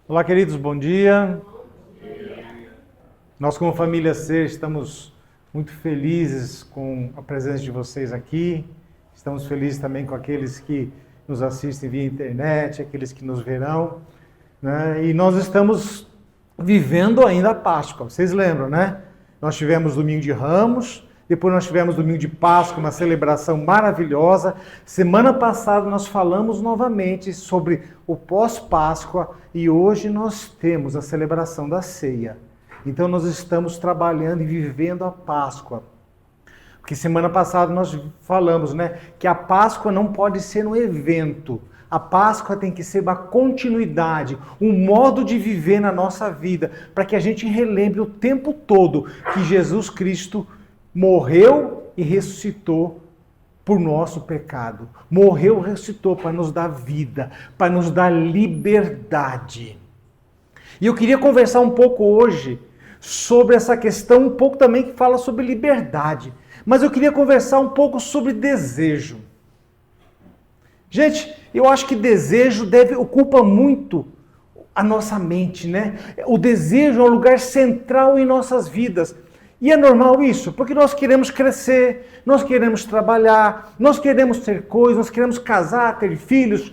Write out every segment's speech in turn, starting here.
Olá, queridos, bom dia. Nós, como família C, estamos muito felizes com a presença de vocês aqui. Estamos felizes também com aqueles que nos assistem via internet, aqueles que nos verão, né? E nós estamos vivendo ainda a Páscoa. Vocês lembram, né? Nós tivemos Domingo de Ramos, depois nós tivemos Domingo de Páscoa, uma celebração maravilhosa. Semana passada nós falamos novamente sobre o pós-Páscoa e hoje nós temos a celebração da ceia. Então nós estamos trabalhando e vivendo a Páscoa. Porque semana passada nós falamos, né, que a Páscoa não pode ser um evento. A Páscoa tem que ser uma continuidade, um modo de viver na nossa vida, para que a gente relembre o tempo todo que Jesus Cristo morreu e ressuscitou por nosso pecado. Morreu e ressuscitou para nos dar vida, para nos dar liberdade. E eu queria conversar um pouco hoje sobre essa questão, um pouco também que fala sobre liberdade. Mas eu queria conversar um pouco sobre desejo. Gente, eu acho que desejo ocupa muito a nossa mente, né? O desejo é um lugar central em nossas vidas. E é normal isso, porque nós queremos crescer, nós queremos trabalhar, nós queremos ter coisas, nós queremos casar, ter filhos.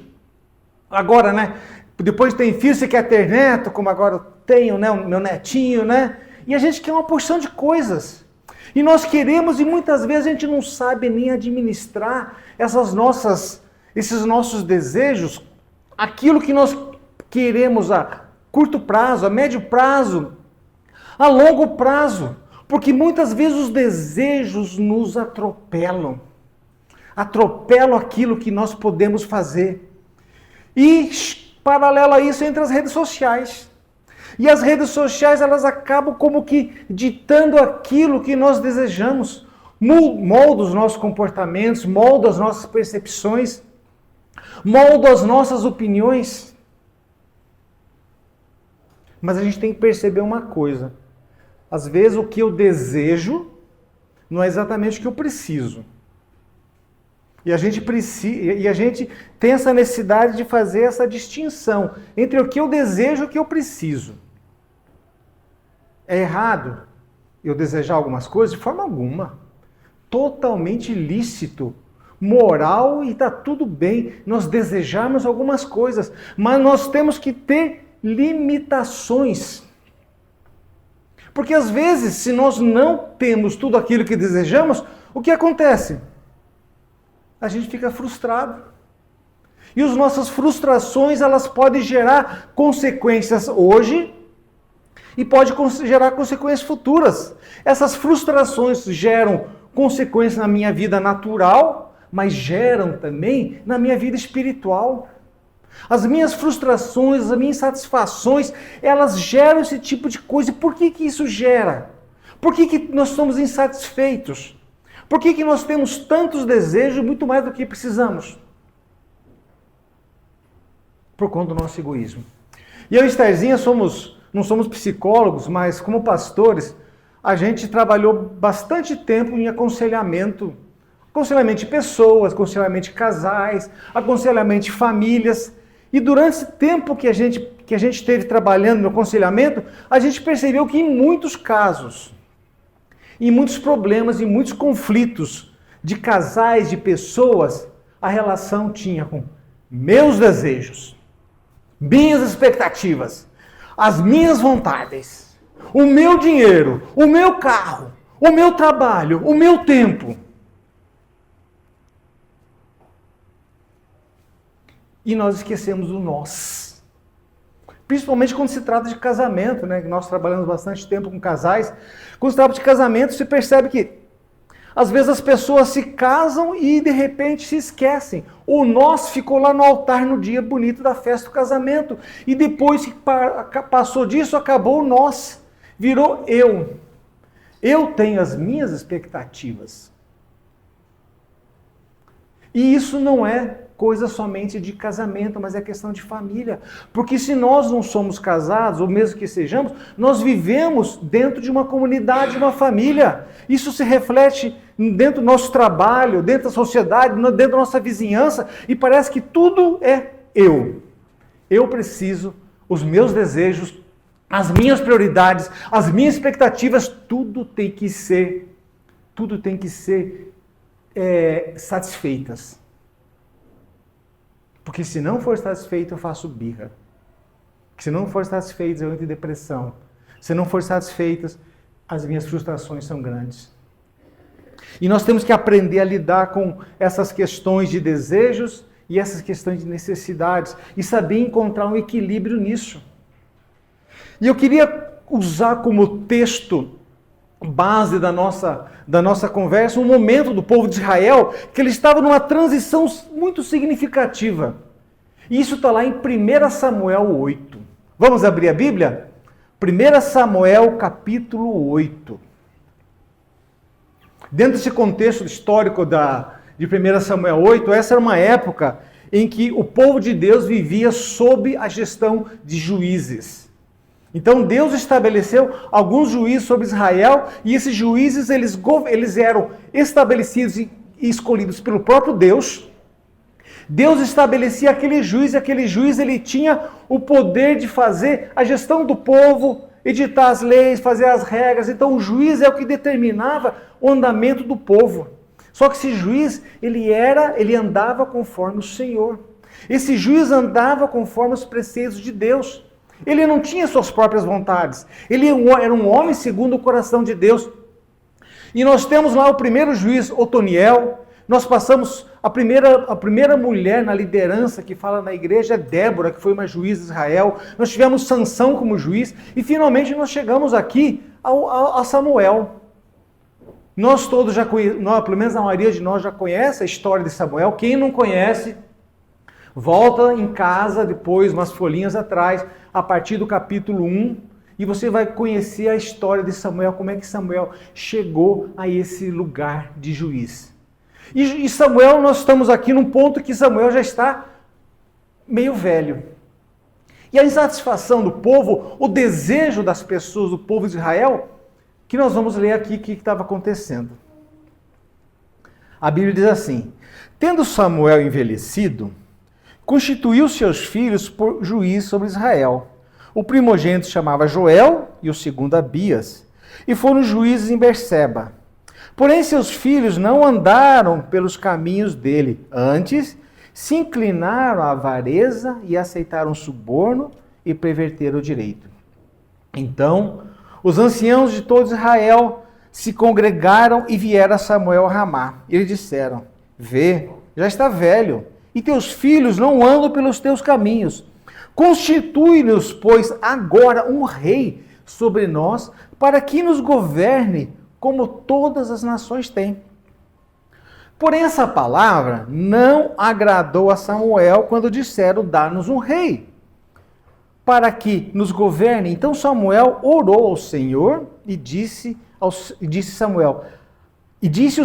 Agora, né? Depois tem filho, você quer ter neto, como agora eu tenho, né? O meu netinho, né? E a gente quer uma porção de coisas. E nós queremos, e muitas vezes a gente não sabe nem administrar esses nossos desejos, aquilo que nós queremos a curto prazo, a médio prazo, a longo prazo. Porque muitas vezes os desejos nos atropelam. Atropelam aquilo que nós podemos fazer. E, paralelo a isso, entra as redes sociais. E as redes sociais, elas acabam como que ditando aquilo que nós desejamos. Moldam os nossos comportamentos, moldam as nossas percepções, moldam as nossas opiniões. Mas a gente tem que perceber uma coisa. Às vezes o que eu desejo não é exatamente o que eu preciso. E a gente tem essa necessidade de fazer essa distinção entre o que eu desejo e o que eu preciso. É errado eu desejar algumas coisas? De forma alguma. Totalmente lícito, moral, e está tudo bem nós desejarmos algumas coisas. Mas nós temos que ter limitações. Porque às vezes, se nós não temos tudo aquilo que desejamos, o que acontece? A gente fica frustrado. E as nossas frustrações, elas podem gerar consequências hoje e pode gerar consequências futuras. Essas frustrações geram consequências na minha vida natural, mas geram também na minha vida espiritual. As minhas frustrações, as minhas insatisfações, elas geram esse tipo de coisa. E por que isso gera? Por que nós somos insatisfeitos? Por que nós temos tantos desejos, muito mais do que precisamos? Por conta do nosso egoísmo. E eu e Estherzinha não somos psicólogos, mas como pastores, a gente trabalhou bastante tempo em aconselhamento de pessoas, aconselhamento de casais, aconselhamento de famílias. E durante esse tempo que a gente esteve trabalhando no aconselhamento, a gente percebeu que em muitos casos, em muitos problemas, em muitos conflitos de casais, de pessoas, a relação tinha com meus desejos, minhas expectativas, as minhas vontades, o meu dinheiro, o meu carro, o meu trabalho, o meu tempo. E nós esquecemos o nós. Principalmente quando se trata de casamento, né? Nós trabalhamos bastante tempo com casais. Quando se trata de casamento, você percebe que às vezes as pessoas se casam e de repente se esquecem. O nós ficou lá no altar no dia bonito da festa do casamento. E depois que passou disso, acabou o nós. Virou eu. Eu tenho as minhas expectativas. E isso não é coisa somente de casamento, mas é questão de família. Porque se nós não somos casados, ou mesmo que sejamos, nós vivemos dentro de uma comunidade, de uma família. Isso se reflete dentro do nosso trabalho, dentro da sociedade, dentro da nossa vizinhança, e parece que tudo é eu. Eu preciso, os meus desejos, as minhas prioridades, as minhas expectativas, tudo tem que ser satisfeitas. Porque se não for satisfeito, eu faço birra. Se não for satisfeito, eu entro em depressão. Se não for satisfeitas, as minhas frustrações são grandes. E nós temos que aprender a lidar com essas questões de desejos e essas questões de necessidades e saber encontrar um equilíbrio nisso. E eu queria usar como texto base da nossa conversa um momento do povo de Israel que ele estava numa transição muito significativa. E isso está lá em 1 Samuel 8. Vamos abrir a Bíblia? 1 Samuel capítulo 8. Dentro desse contexto histórico de 1 Samuel 8, essa era uma época em que o povo de Deus vivia sob a gestão de juízes. Então Deus estabeleceu alguns juízes sobre Israel, e esses juízes eles eram estabelecidos e escolhidos pelo próprio Deus. Deus estabelecia aquele juiz, e aquele juiz ele tinha o poder de fazer a gestão do povo, editar as leis, fazer as regras. Então o juiz é o que determinava o andamento do povo. Só que esse juiz, ele andava conforme o Senhor. Esse juiz andava conforme os preceitos de Deus. Ele não tinha suas próprias vontades. Ele era um homem segundo o coração de Deus. E nós temos lá o primeiro juiz, Otoniel. Nós passamos a primeira mulher na liderança que fala na igreja é Débora, que foi uma juíza de Israel. Nós tivemos Sansão como juiz. E finalmente nós chegamos aqui a Samuel. Nós todos já conhecemos, pelo menos a maioria de nós já conhece a história de Samuel. Quem não conhece, volta em casa depois, umas folhinhas atrás, a partir do capítulo 1, e você vai conhecer a história de Samuel, como é que Samuel chegou a esse lugar de juiz. E Samuel, nós estamos aqui num ponto que Samuel já está meio velho. E a insatisfação do povo, o desejo das pessoas, do povo de Israel, que nós vamos ler aqui o que estava acontecendo. A Bíblia diz assim: tendo Samuel envelhecido, constituiu seus filhos por juiz sobre Israel. O primogênito chamava Joel e o segundo Abias, e foram juízes em Berseba. Porém seus filhos não andaram pelos caminhos dele, antes se inclinaram à avareza e aceitaram suborno e perverteram o direito. Então os anciãos de todo Israel se congregaram e vieram a Samuel a Ramá. Eles disseram: vê, já está velho, e teus filhos não andam pelos teus caminhos. Constitui-nos, pois, agora um rei sobre nós, para que nos governe como todas as nações têm. Porém, essa palavra não agradou a Samuel quando disseram: dá-nos um rei, para que nos governe. Então Samuel orou ao Senhor e disse o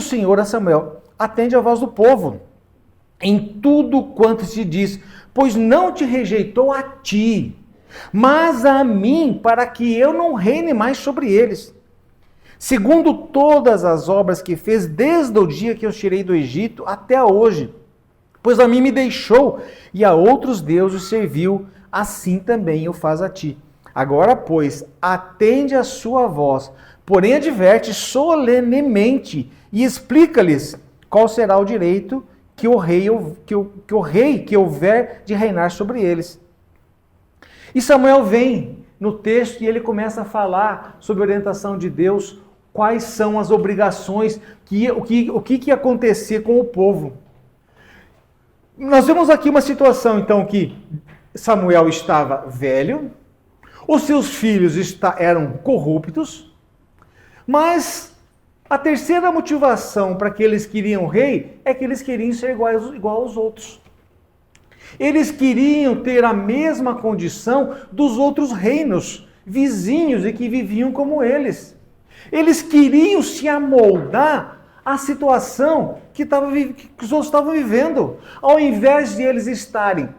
Senhor a Samuel: atende a voz do povo em tudo quanto se diz, pois não te rejeitou a ti, mas a mim, para que eu não reine mais sobre eles, segundo todas as obras que fez desde o dia que eu tirei do Egito até hoje. Pois a mim me deixou e a outros deuses serviu, assim também o faz a ti. Agora, pois, atende a sua voz, porém adverte solenemente e explica-lhes qual será o direito que o rei que houver de reinar sobre eles. E Samuel vem no texto e ele começa a falar sobre a orientação de Deus, quais são as obrigações, o que ia acontecer com o povo. Nós vemos aqui uma situação, então, que Samuel estava velho, os seus filhos eram corruptos, mas a terceira motivação para que eles queriam rei é que eles queriam ser igual aos outros. Eles queriam ter a mesma condição dos outros reinos vizinhos e que viviam como eles. Eles queriam se amoldar à situação que os outros estavam vivendo. Ao invés de eles estarem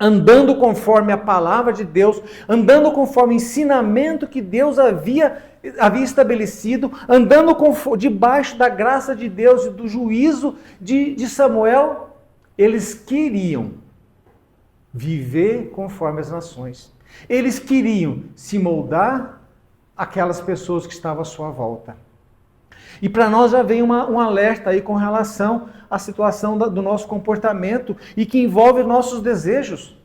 andando conforme a palavra de Deus, andando conforme o ensinamento que Deus havia estabelecido, andando debaixo da graça de Deus e do juízo de Samuel, eles queriam viver conforme as nações. Eles queriam se moldar àquelas pessoas que estavam à sua volta. E para nós já vem um alerta aí com relação à situação do nosso comportamento e que envolve nossos desejos.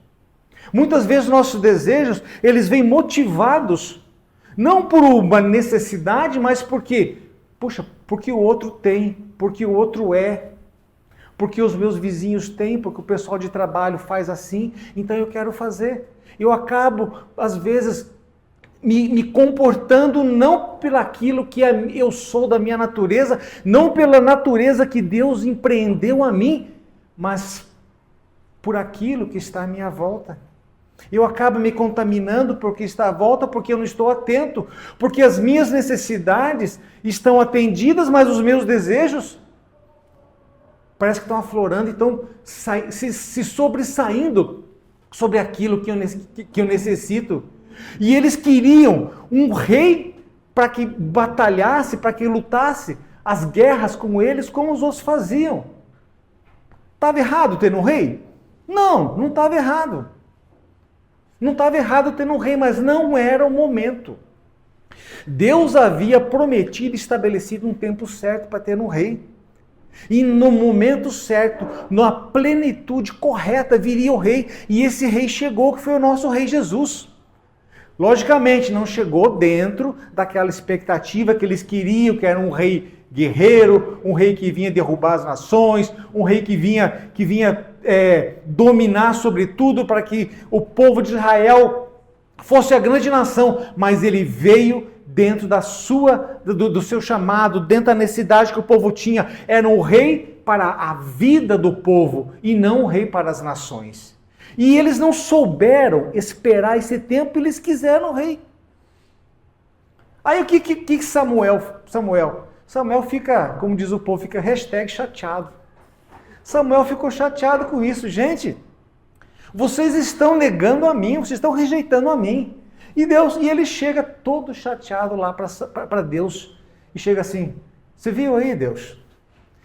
Muitas vezes nossos desejos, eles vêm motivados, não por uma necessidade, mas porque o outro tem, porque o outro é, porque os meus vizinhos têm, porque o pessoal de trabalho faz assim, então eu quero fazer. Eu acabo, às vezes, me comportando não pelaquilo que eu sou da minha natureza, não pela natureza que Deus empreendeu a mim, mas por aquilo que está à minha volta. Eu acabo me contaminando porque está à volta, porque eu não estou atento, porque as minhas necessidades estão atendidas, mas os meus desejos parece que estão aflorando, estão se sobressaindo sobre aquilo que eu necessito. E eles queriam um rei para que batalhasse, para que lutasse as guerras com eles, como os outros faziam. Estava errado ter um rei? Não estava errado. Não estava errado ter um rei, mas não era o momento. Deus havia prometido e estabelecido um tempo certo para ter um rei. E no momento certo, na plenitude correta, viria o rei. E esse rei chegou, que foi o nosso rei Jesus. Logicamente, não chegou dentro daquela expectativa que eles queriam, que era um rei guerreiro, um rei que vinha derrubar as nações, um rei que vinha dominar sobre tudo para que o povo de Israel fosse a grande nação. Mas ele veio dentro do seu chamado, dentro da necessidade que o povo tinha. Era um rei para a vida do povo e não um rei para as nações. E eles não souberam esperar esse tempo, eles quiseram o rei. Aí o que Samuel fica, como diz o povo, fica #chateado. Samuel ficou chateado com isso. Gente, vocês estão negando a mim, vocês estão rejeitando a mim. E ele chega todo chateado lá para Deus e chega assim: você viu aí, Deus?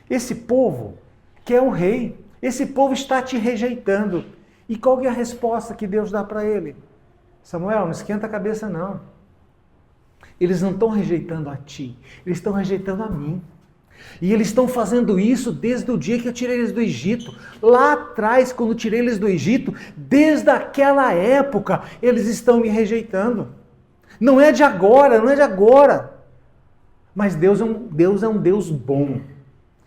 Esse povo quer um rei, esse povo está te rejeitando. E qual é a resposta que Deus dá para ele? Samuel, não esquenta a cabeça não. Eles não estão rejeitando a ti, eles estão rejeitando a mim. E eles estão fazendo isso desde o dia que eu tirei eles do Egito. Lá atrás, quando tirei eles do Egito, desde aquela época, eles estão me rejeitando. Não é de agora, não é de agora. Mas Deus é um Deus bom.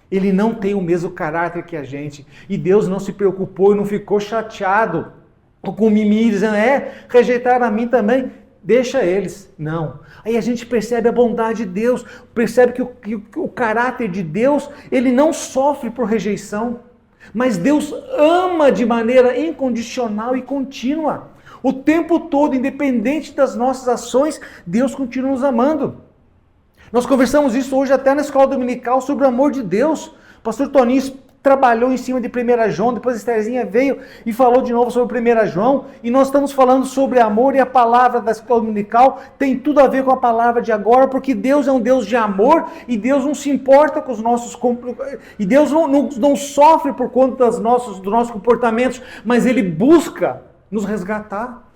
Ele não tem o mesmo caráter que a gente. E Deus não se preocupou e não ficou chateado com mimimi, dizendo, rejeitaram a mim também, deixa eles. Não. Aí a gente percebe a bondade de Deus, percebe que o caráter de Deus, ele não sofre por rejeição, mas Deus ama de maneira incondicional e contínua. O tempo todo, independente das nossas ações, Deus continua nos amando. Nós conversamos isso hoje até na escola dominical sobre o amor de Deus. O pastor Toninho trabalhou em cima de 1 João, depois a Estherzinha veio e falou de novo sobre 1 João, e nós estamos falando sobre amor, e a palavra da escola dominical tem tudo a ver com a palavra de agora, porque Deus é um Deus de amor, e Deus não se importa com os nossos, e Deus não sofre por conta dos nossos comportamentos, mas Ele busca nos resgatar.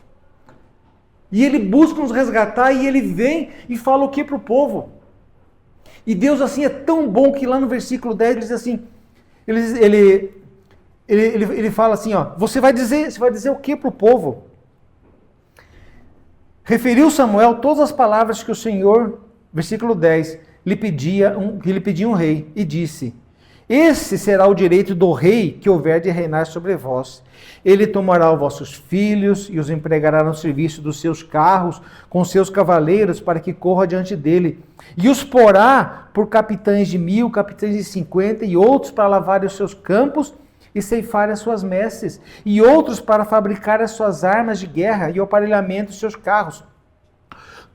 E Ele busca nos resgatar, e Ele vem e fala o que para o povo? E Deus assim é tão bom que lá no versículo 10 ele diz assim, ele fala assim, você vai dizer o que para o povo? Referiu Samuel todas as palavras que o Senhor, versículo 10, lhe pedia um rei, e disse, esse será o direito do rei que houver de reinar sobre vós. Ele tomará os vossos filhos e os empregará no serviço dos seus carros, com seus cavaleiros, para que corra diante dele. E os porá por capitães de 1000, capitães de 50, e outros para lavarem os seus campos e ceifarem as suas messes, e outros para fabricar as suas armas de guerra e o aparelhamento dos seus carros.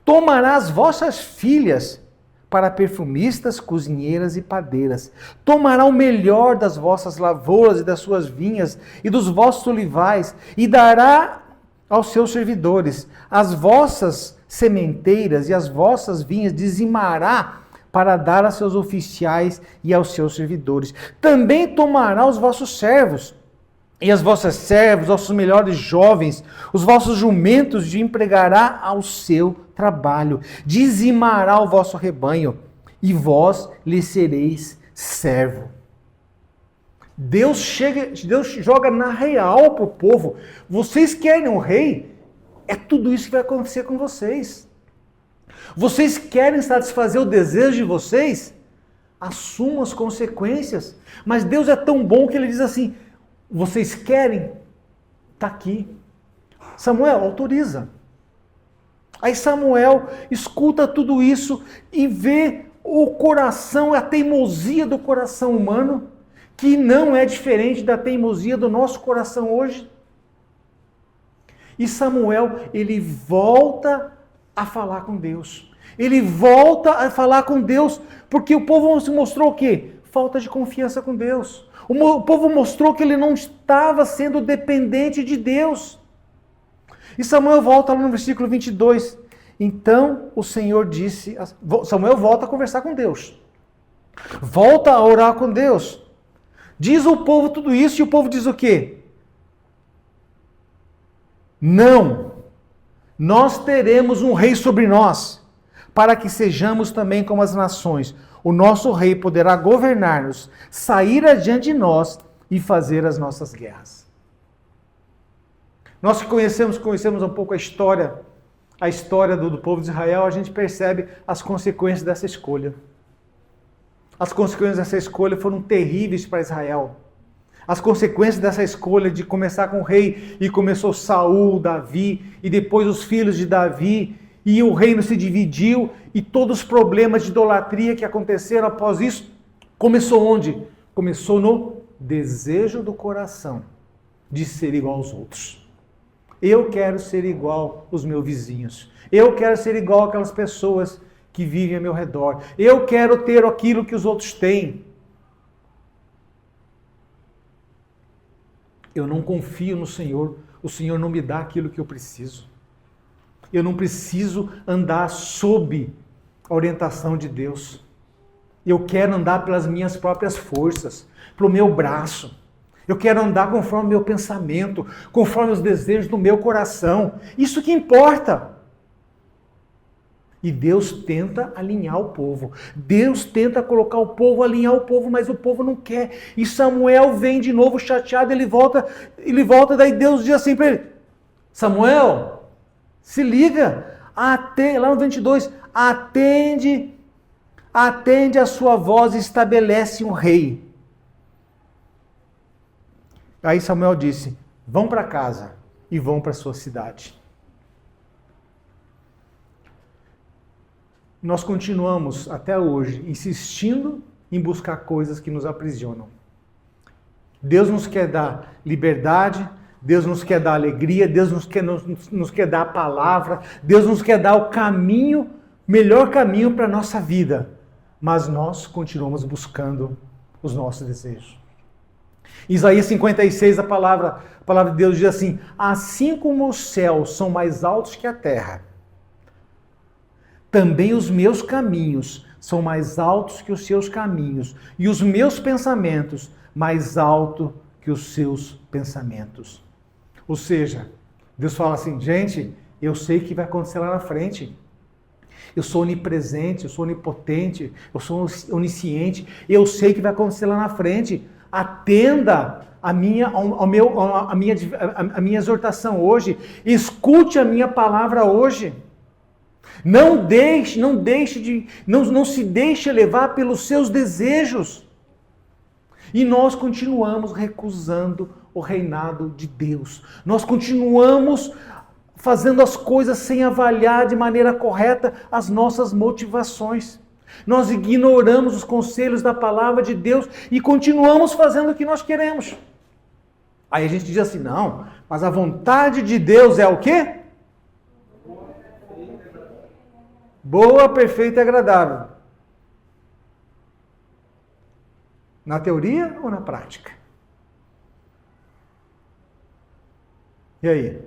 Tomará as vossas filhas para perfumistas, cozinheiras e padeiras. Tomará o melhor das vossas lavouras e das suas vinhas e dos vossos olivais, e dará aos seus servidores. As vossas sementeiras e as vossas vinhas dizimará para dar a seus oficiais e aos seus servidores. Também tomará os vossos servos e as vossas servas, os vossos melhores jovens, os vossos jumentos de empregará ao seu trabalho, dizimará o vosso rebanho, e vós lhe sereis servo. Deus joga na real para o povo. Vocês querem um rei? É tudo isso que vai acontecer com vocês. Vocês querem satisfazer o desejo de vocês? Assumam as consequências. Mas Deus é tão bom que ele diz assim, vocês querem? Está aqui. Samuel, autoriza. Aí Samuel escuta tudo isso e vê o coração, a teimosia do coração humano, que não é diferente da teimosia do nosso coração hoje. E Samuel, ele volta a falar com Deus. Ele volta a falar com Deus, porque o povo se mostrou o quê? Falta de confiança com Deus. O povo mostrou que ele não estava sendo dependente de Deus. E Samuel volta lá no versículo 22. Então o Senhor disse... Samuel volta a conversar com Deus. Volta a orar com Deus. Diz o povo tudo isso e o povo diz o quê? Não. Nós teremos um rei sobre nós, para que sejamos também como as nações. O nosso rei poderá governar-nos, sair adiante de nós e fazer as nossas guerras. Nós que conhecemos um pouco a história do povo de Israel, a gente percebe as consequências dessa escolha. As consequências dessa escolha foram terríveis para Israel. As consequências dessa escolha de começar com o rei, e começou Saul, Davi, e depois os filhos de Davi, e o reino se dividiu, e todos os problemas de idolatria que aconteceram após isso, começou onde? Começou no desejo do coração de ser igual aos outros. Eu quero ser igual aos meus vizinhos. Eu quero ser igual àquelas pessoas que vivem ao meu redor. Eu quero ter aquilo que os outros têm. Eu não confio no Senhor. O Senhor não me dá aquilo que eu preciso. Eu não preciso andar sob a orientação de Deus. Eu quero andar pelas minhas próprias forças, pelo meu braço. Eu quero andar conforme o meu pensamento, conforme os desejos do meu coração. Isso que importa. E Deus tenta alinhar o povo. Deus tenta colocar o povo, alinhar o povo, mas o povo não quer. E Samuel vem de novo chateado, ele volta, daí Deus diz assim para ele, Samuel, se liga, lá no 22, atende a sua voz e estabelece um rei. Aí Samuel disse, vão para casa e vão para a sua cidade. Nós continuamos até hoje insistindo em buscar coisas que nos aprisionam. Deus nos quer dar liberdade, Deus nos quer dar alegria, Deus nos quer dar a palavra, Deus nos quer dar o caminho, melhor caminho para a nossa vida. Mas nós continuamos buscando os nossos desejos. Isaías 56, a palavra de Deus diz assim, assim como os céus são mais altos que a terra, também os meus caminhos são mais altos que os seus caminhos, e os meus pensamentos mais altos que os seus pensamentos. Ou seja, Deus fala assim, gente, eu sei o que vai acontecer lá na frente. Eu sou onipresente, eu sou onipotente, eu sou onisciente, eu sei o que vai acontecer lá na frente. Atenda a minha exortação hoje, escute a minha palavra hoje. Não se deixe levar pelos seus desejos. E nós continuamos recusando o reinado de Deus. Nós continuamos fazendo as coisas sem avaliar de maneira correta as nossas motivações. Nós ignoramos os conselhos da palavra de Deus e continuamos fazendo o que nós queremos. Aí a gente diz assim, não, mas a vontade de Deus é o quê? Boa, perfeita e agradável. Na teoria ou na prática? E aí?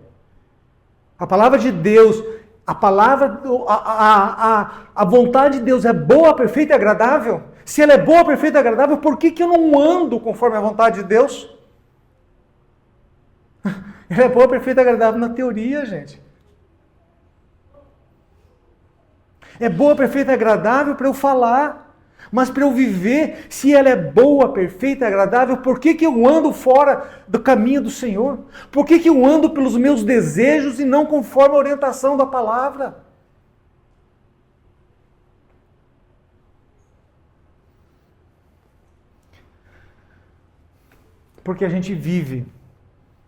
A palavra de Deus, a vontade de Deus é boa, perfeita e agradável? Se ela é boa, perfeita e agradável, por que eu não ando conforme a vontade de Deus? Ela é boa, perfeita e agradável na teoria, gente. É boa, perfeita e agradável para eu falar. Mas para eu viver, se ela é boa, perfeita e agradável, por que eu ando fora do caminho do Senhor? Por que eu ando pelos meus desejos e não conforme a orientação da palavra? Porque a gente vive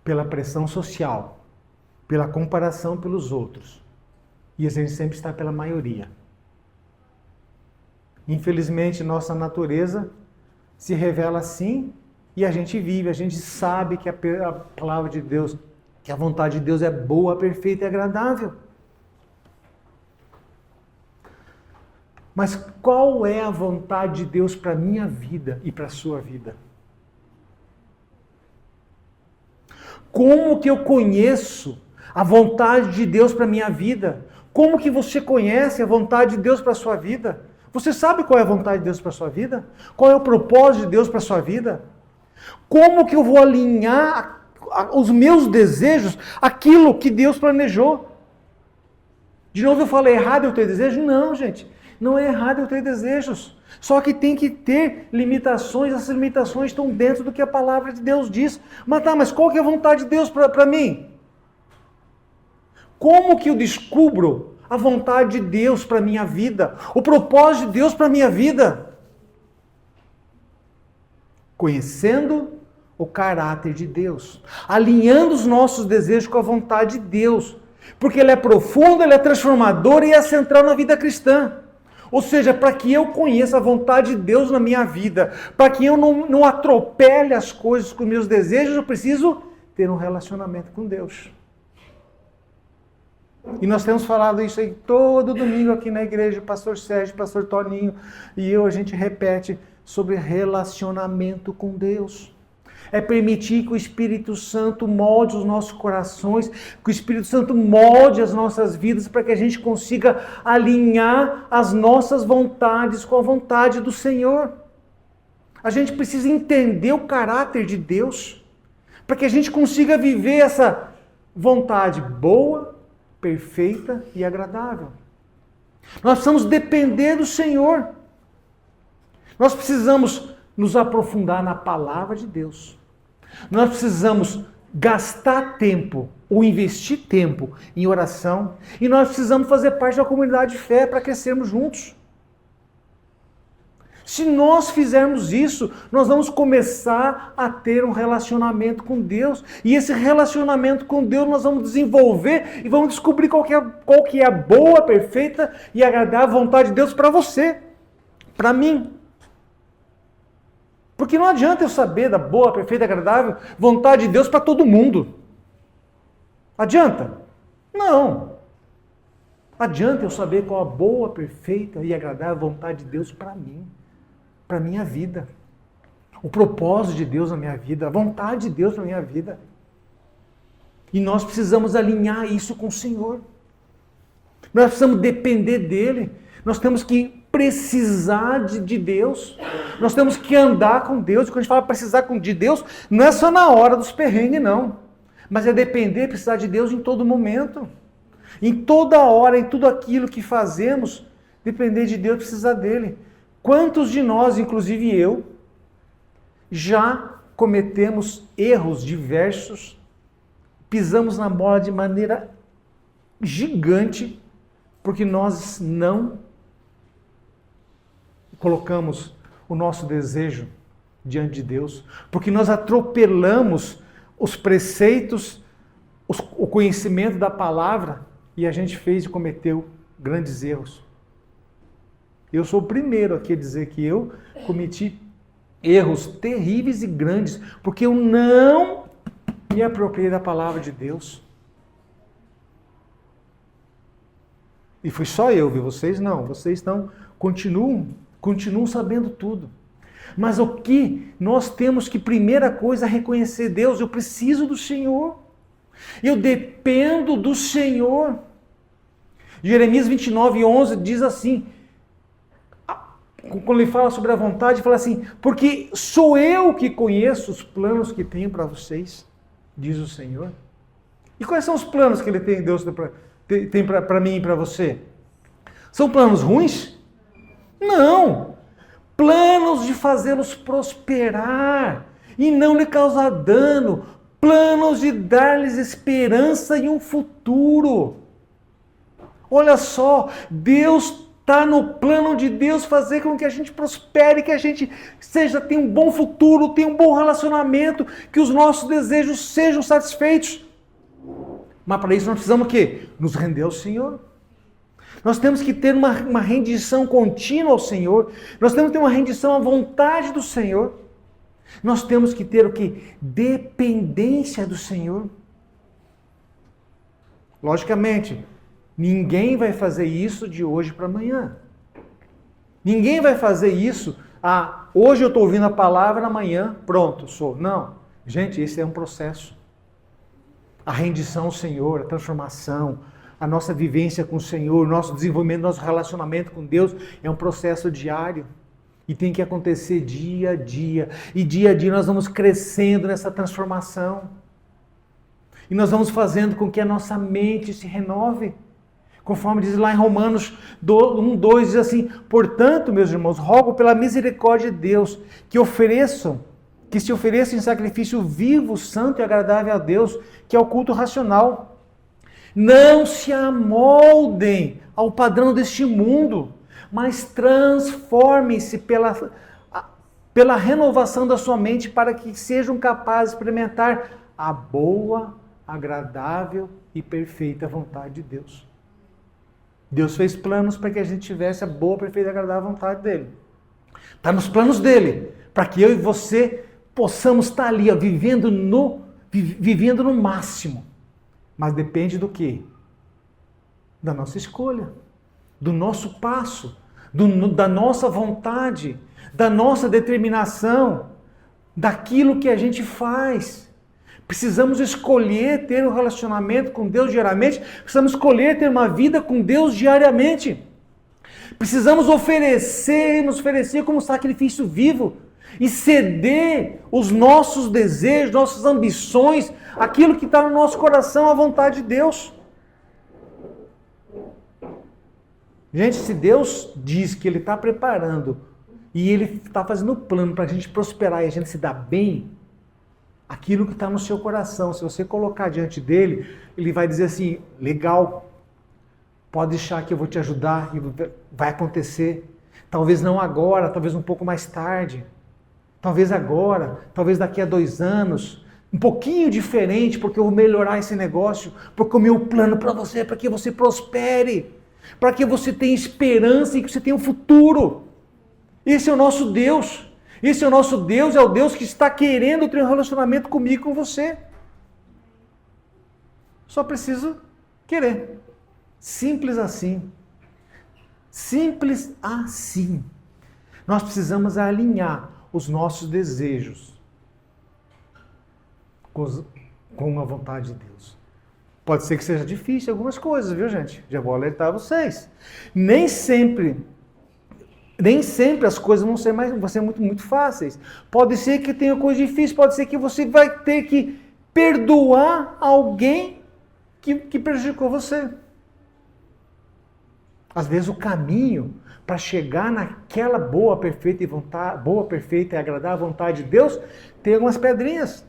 pela pressão social, pela comparação pelos outros. E a gente sempre está pela maioria. Infelizmente, nossa natureza se revela assim e a gente vive, a gente sabe que a palavra de Deus, que a vontade de Deus é boa, perfeita e agradável. Mas qual é a vontade de Deus para a minha vida e para a sua vida? Como que eu conheço a vontade de Deus para a minha vida? Como que você conhece a vontade de Deus para a sua vida? Você sabe qual é a vontade de Deus para a sua vida? Qual é o propósito de Deus para a sua vida? Como que eu vou alinhar os meus desejos àquilo que Deus planejou? De novo eu falei, errado eu ter desejo? Não, gente. Não é errado eu ter desejos. Só que tem que ter limitações. Essas limitações estão dentro do que a palavra de Deus diz. Mas qual que é a vontade de Deus para mim? Como que eu descubro a vontade de Deus para a minha vida? O propósito de Deus para a minha vida? Conhecendo o caráter de Deus. Alinhando os nossos desejos com a vontade de Deus. Porque ele é profundo, ele é transformador e é central na vida cristã. Ou seja, para que eu conheça a vontade de Deus na minha vida, para que eu não atropele as coisas com meus desejos, eu preciso ter um relacionamento com Deus. E nós temos falado isso aí todo domingo aqui na igreja, pastor Sérgio, pastor Toninho, e a gente repete sobre relacionamento com Deus. É permitir que o Espírito Santo molde os nossos corações, que o Espírito Santo molde as nossas vidas para que a gente consiga alinhar as nossas vontades com a vontade do Senhor. A gente precisa entender o caráter de Deus para que a gente consiga viver essa vontade boa, perfeita e agradável. Nós precisamos depender do Senhor. Nós precisamos nos aprofundar na palavra de Deus. Nós precisamos gastar tempo ou investir tempo em oração. E nós precisamos fazer parte da comunidade de fé para crescermos juntos. Se nós fizermos isso, nós vamos começar a ter um relacionamento com Deus. E esse relacionamento com Deus nós vamos desenvolver e vamos descobrir qual que é a boa, perfeita e agradável vontade de Deus para você, para mim. Porque não adianta eu saber da boa, perfeita e agradável vontade de Deus para todo mundo. Adianta? Não. Adianta eu saber qual a boa, perfeita e agradável vontade de Deus para mim. Para a minha vida, o propósito de Deus na minha vida, a vontade de Deus na minha vida. E nós precisamos alinhar isso com o Senhor. Nós precisamos depender dEle. Nós temos que precisar de Deus. Nós temos que andar com Deus. Quando a gente fala precisar de Deus, não é só na hora dos perrengues, não. Mas é depender, precisar de Deus em todo momento. Em toda hora, em tudo aquilo que fazemos, depender de Deus, precisar dEle. Quantos de nós, inclusive eu, já cometemos erros diversos, pisamos na bola de maneira gigante, porque nós não colocamos o nosso desejo diante de Deus, porque nós atropelamos os preceitos, o conhecimento da palavra, e a gente fez e cometeu grandes erros. Eu sou o primeiro aqui a dizer que eu cometi erros terríveis e grandes, porque eu não me apropriei da palavra de Deus. E fui só eu, viu? Vocês não. Vocês continuam sabendo tudo. Mas o que nós temos que, primeira coisa, é reconhecer Deus. Eu preciso do Senhor. Eu dependo do Senhor. Jeremias 29:11 diz assim, quando ele fala sobre a vontade, ele fala assim, porque sou eu que conheço os planos que tenho para vocês, diz o Senhor. E quais são os planos que ele tem, Deus tem para mim e para você? São planos ruins? Não! Planos de fazê-los prosperar e não lhe causar dano. Planos de dar-lhes esperança e um futuro. Olha só, Deus está no plano de Deus fazer com que a gente prospere, que a gente tenha um bom futuro, tenha um bom relacionamento, que os nossos desejos sejam satisfeitos. Mas para isso nós precisamos o quê? Nos render ao Senhor. Nós temos que ter uma rendição contínua ao Senhor. Nós temos que ter uma rendição à vontade do Senhor. Nós temos que ter o quê? Dependência do Senhor. Logicamente, ninguém vai fazer isso de hoje para amanhã. Ninguém vai fazer isso, hoje eu estou ouvindo a palavra, amanhã, pronto, sou. Não. Gente, esse é um processo. A rendição ao Senhor, a transformação, a nossa vivência com o Senhor, o nosso desenvolvimento, nosso relacionamento com Deus é um processo diário. E tem que acontecer dia a dia. E dia a dia nós vamos crescendo nessa transformação. E nós vamos fazendo com que a nossa mente se renove. Conforme diz lá em Romanos 1:2, diz assim: portanto, meus irmãos, rogo pela misericórdia de Deus que se ofereçam em sacrifício vivo, santo e agradável a Deus, que é o culto racional. Não se amoldem ao padrão deste mundo, mas transformem-se pela renovação da sua mente para que sejam capazes de experimentar a boa, agradável e perfeita vontade de Deus. Deus fez planos para que a gente tivesse a boa, perfeita e agradável vontade dele. Está nos planos dele, para que eu e você possamos estar ali, ó, vivendo no máximo. Mas depende do quê? Da nossa escolha, do nosso passo, da nossa vontade, da nossa determinação, daquilo que a gente faz. Precisamos escolher ter um relacionamento com Deus diariamente, precisamos escolher ter uma vida com Deus diariamente. Precisamos nos oferecer como sacrifício vivo e ceder os nossos desejos, nossas ambições, aquilo que está no nosso coração, à vontade de Deus. Gente, se Deus diz que Ele está preparando e Ele está fazendo plano para a gente prosperar e a gente se dar bem, aquilo que está no seu coração, se você colocar diante dele, Ele vai dizer assim: legal, pode deixar que eu vou te ajudar e vai acontecer. Talvez não agora, talvez um pouco mais tarde. Talvez agora, talvez daqui a 2 anos. Um pouquinho diferente, porque eu vou melhorar esse negócio, porque o meu plano para você é para que você prospere, para que você tenha esperança e que você tenha um futuro. Esse é o nosso Deus. Esse é o nosso Deus, é o Deus que está querendo ter um relacionamento comigo e com você. Só preciso querer. Simples assim. Simples assim. Nós precisamos alinhar os nossos desejos com a vontade de Deus. Pode ser que seja difícil algumas coisas, viu, gente? Já vou alertar vocês. Nem sempre as coisas vão ser muito fáceis. Pode ser que tenha coisa difícil, pode ser que você vai ter que perdoar alguém que prejudicou você. Às vezes o caminho para chegar naquela boa, perfeita e agradável vontade de Deus tem algumas pedrinhas.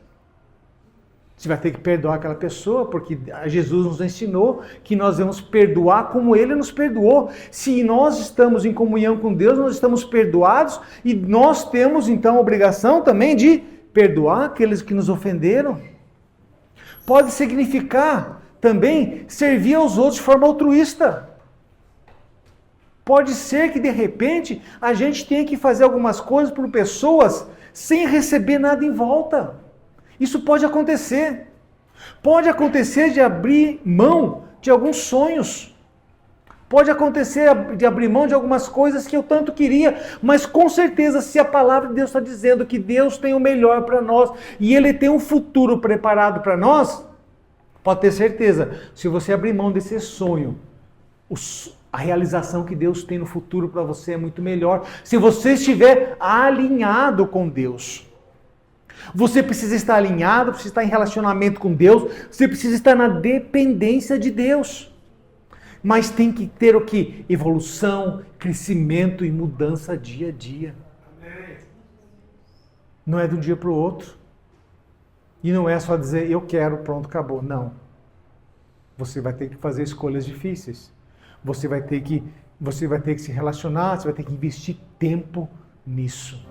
Você vai ter que perdoar aquela pessoa, porque Jesus nos ensinou que nós devemos perdoar como Ele nos perdoou. Se nós estamos em comunhão com Deus, nós estamos perdoados e nós temos então a obrigação também de perdoar aqueles que nos ofenderam. Pode significar também servir aos outros de forma altruísta. Pode ser que de repente a gente tenha que fazer algumas coisas por pessoas sem receber nada em volta. Isso pode acontecer. Pode acontecer de abrir mão de alguns sonhos. Pode acontecer de abrir mão de algumas coisas que eu tanto queria. Mas com certeza, se a palavra de Deus está dizendo que Deus tem o melhor para nós e Ele tem um futuro preparado para nós, pode ter certeza, se você abrir mão desse sonho, a realização que Deus tem no futuro para você é muito melhor. Se você estiver alinhado com Deus. Você precisa estar alinhado, precisa estar em relacionamento com Deus, você precisa estar na dependência de Deus. Mas tem que ter o quê? Evolução, crescimento e mudança dia a dia. Não é de um dia para o outro. E não é só dizer, eu quero, pronto, acabou. Não. Você vai ter que fazer escolhas difíceis. Você vai ter que se relacionar, você vai ter que investir tempo nisso.